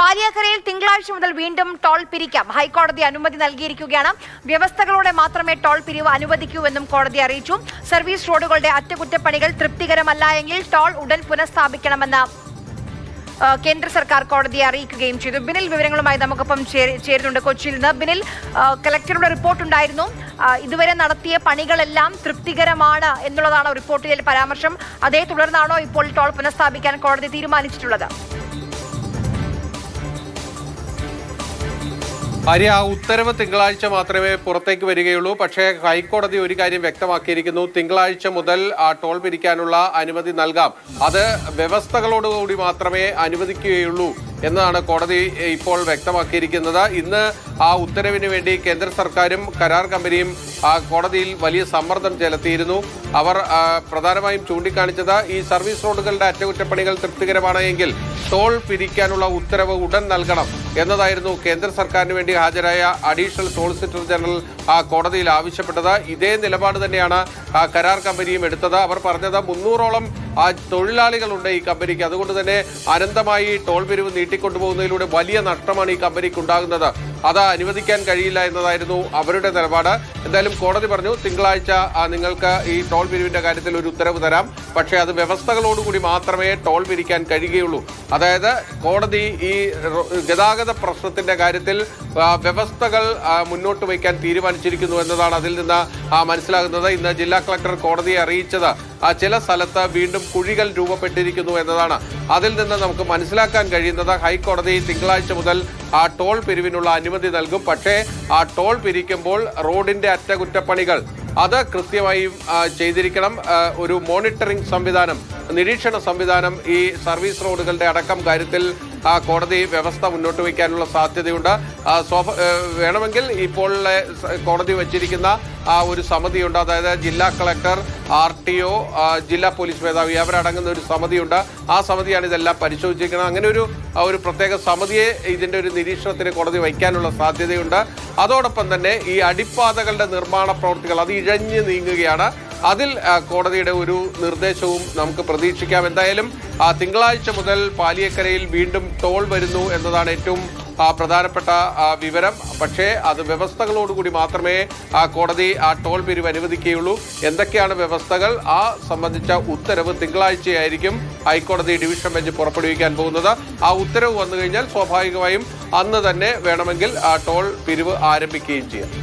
പാലിയേക്കരയിൽ തിങ്കളാഴ്ച മുതൽ വീണ്ടും ടോൾ പിരിക്കാം. ഹൈക്കോടതി അനുമതി നൽകിയിരിക്കുകയാണ്. വ്യവസ്ഥകളോടെ മാത്രമേ ടോൾ പിരിവ് അനുവദിക്കൂ എന്നും കോടതി അറിയിച്ചു. സർവീസ് റോഡുകളുടെ അറ്റകുറ്റപ്പണികൾ തൃപ്തികരമല്ല എങ്കിൽ ടോൾ ഉടൻ പുനഃസ്ഥാപിക്കണമെന്ന് കേന്ദ്ര സർക്കാർ കോടതിയെ അറിയിക്കുകയും ചെയ്തു. ബിനിൽ വിവരങ്ങളുമായി നമുക്കൊപ്പം ചേരുന്നുണ്ട് കൊച്ചിയിൽ നിന്ന്. ബിനിൽ, കളക്ടറുടെ റിപ്പോർട്ടുണ്ടായിരുന്നു. ഇതുവരെ നടത്തിയ പണികളെല്ലാം തൃപ്തികരമാണ് എന്നുള്ളതാണ് റിപ്പോർട്ടിലെ പരാമർശം. അതേ തുടർന്നാണോ ഇപ്പോൾ ടോൾ പുനഃസ്ഥാപിക്കാൻ കോടതി തീരുമാനിച്ചിട്ടുള്ളത്? ആര്യ, ആ ഉത്തരവ് തിങ്കളാഴ്ച മാത്രമേ പുറത്തേക്ക് വരികയുള്ളൂ. പക്ഷേ ഹൈക്കോടതി ഒരു കാര്യം വ്യക്തമാക്കിയിരിക്കുന്നു. തിങ്കളാഴ്ച മുതൽ ആ ടോൾ പിരിക്കാനുള്ള അനുമതി നൽകാം. അത് വ്യവസ്ഥകളോടുകൂടി മാത്രമേ അനുവദിക്കുകയുള്ളൂ എന്നാണ് കോടതി ഇപ്പോൾ വ്യക്തമാക്കിയിരിക്കുന്നത്. ഇന്ന് ആ ഉത്തരവിന് വേണ്ടി കേന്ദ്ര സർക്കാരും കരാർ കമ്പനിയും കോടതിയിൽ വലിയ സമ്മർദ്ദം ചെലുത്തിയിരുന്നു. അവർ പ്രധാനമായും ചൂണ്ടിക്കാണിച്ചത് ഈ സർവീസ് റോഡുകളുടെ അറ്റകുറ്റപ്പണികൾ തൃപ്തികരമാണ് എങ്കിൽ ടോൾ പിരിക്കാനുള്ള ഉത്തരവ് ഉടൻ നൽകണം എന്നതായിരുന്നു കേന്ദ്ര സർക്കാരിന് വേണ്ടി ഹാജരായ അഡീഷണൽ സോളിസിറ്റർ ജനറൽ കോടതിയിൽ ആവശ്യപ്പെട്ടത്. ഇതേ നിലപാട് തന്നെയാണ് കരാർ കമ്പനിയും എടുത്തത്. അവർ പറഞ്ഞത് 300ഓളം തൊഴിലാളികളുണ്ട് ഈ കമ്പനിക്ക്. അതുകൊണ്ട് തന്നെ അനന്തമായി ടോൾ പിരിവ് നീട്ടിക്കൊണ്ടുപോകുന്നതിലൂടെ വലിയ നഷ്ടമാണ് ഈ കമ്പനിക്ക് ഉണ്ടാകുന്നത്. അത് അനുവദിക്കാൻ കഴിയില്ല എന്നതായിരുന്നു അവരുടെ നിലപാട്. എന്തായാലും കോടതി പറഞ്ഞു, തിങ്കളാഴ്ച നിങ്ങൾക്ക് ഈ ടോൾ പിരിവിന്റെ കാര്യത്തിൽ ഒരു ഉത്തരവ് തരാം. പക്ഷേ അത് വ്യവസ്ഥകളോടുകൂടി മാത്രമേ ടോൾ പിരിക്കാൻ കഴിയുകയുള്ളൂ. അതായത് കോടതി ഈ ഗതാഗത പ്രശ്നത്തിന്റെ കാര്യത്തിൽ വ്യവസ്ഥകൾ മുന്നോട്ട് വയ്ക്കാൻ തീരുമാനിച്ചിരിക്കുന്നു എന്നതാണ് അതിൽ നിന്ന് മനസ്സിലാകുന്നത്. ഇന്ന് ജില്ലാ കളക്ടർ കോടതിയെ അറിയിച്ചത് ചില സ്ഥലത്ത് വീണ്ടും കുഴികൾ രൂപപ്പെട്ടിരിക്കുന്നു എന്നതാണ്. അതിൽ നിന്ന് നമുക്ക് മനസ്സിലാക്കാൻ കഴിയുന്നത് ഹൈക്കോടതി തിങ്കളാഴ്ച മുതൽ ആ ടോൾ പിരിവിനുള്ള അനുമതി നൽകും. പക്ഷേ ആ ടോൾ പിരിക്കുമ്പോൾ റോഡിന്റെ അറ്റകുറ്റപ്പണികൾ അത് കൃത്യമായും ചെയ്തിരിക്കണം. ഒരു മോണിറ്ററിംഗ് സംവിധാനം, നിരീക്ഷണ സംവിധാനം ഈ സർവീസ് റോഡുകളുടെ അടക്കം കാര്യത്തിൽ കോടതി വ്യവസ്ഥ മുന്നോട്ട് വയ്ക്കാനുള്ള സാധ്യതയുണ്ട്. വേണമെങ്കിൽ ഇപ്പോൾ കോടതി വച്ചിരിക്കുന്ന ഒരു സമിതിയുണ്ട്. അതായത് ജില്ലാ കളക്ടർ, RTO, ജില്ലാ പോലീസ് മേധാവി അവരടങ്ങുന്ന ഒരു സമിതിയുണ്ട്. ആ സമിതിയാണ് ഇതെല്ലാം പരിശോധിച്ചിരിക്കുന്നത്. അങ്ങനെ ഒരു പ്രത്യേക സമിതിയെ ഇതിൻ്റെ ഒരു നിരീക്ഷണത്തിന് കോടതി വയ്ക്കാനുള്ള സാധ്യതയുണ്ട്. അതോടൊപ്പം തന്നെ ഈ അടിപ്പാതകളുടെ നിർമ്മാണ പ്രവൃത്തികൾ അത് ഇഴഞ്ഞു നീങ്ങുകയാണ്. അതിൽ കോടതിയുടെ ഒരു നിർദ്ദേശവും നമുക്ക് പ്രതീക്ഷിക്കാം. എന്തായാലും തിങ്കളാഴ്ച മുതൽ പാലിയേക്കരയിൽ വീണ്ടും ടോൾ വരുന്നു എന്നതാണ് ഏറ്റവും പ്രധാനപ്പെട്ട വിവരം. പക്ഷേ അത് വ്യവസ്ഥകളോടുകൂടി മാത്രമേ കോടതി ആ ടോൾ പിരിവ് അനുവദിക്കുകയുള്ളൂ. എന്തൊക്കെയാണ് വ്യവസ്ഥകൾ സംബന്ധിച്ച ഉത്തരവ് തിങ്കളാഴ്ചയായിരിക്കും ഹൈക്കോടതി ഡിവിഷൻ ബെഞ്ച് പുറപ്പെടുവിക്കാൻ പോകുന്നത്. ആ ഉത്തരവ് വന്നു കഴിഞ്ഞാൽ സ്വാഭാവികമായും അന്ന് തന്നെ വേണമെങ്കിൽ ടോൾ പിരിവ് ആരംഭിക്കുകയും ചെയ്യാം.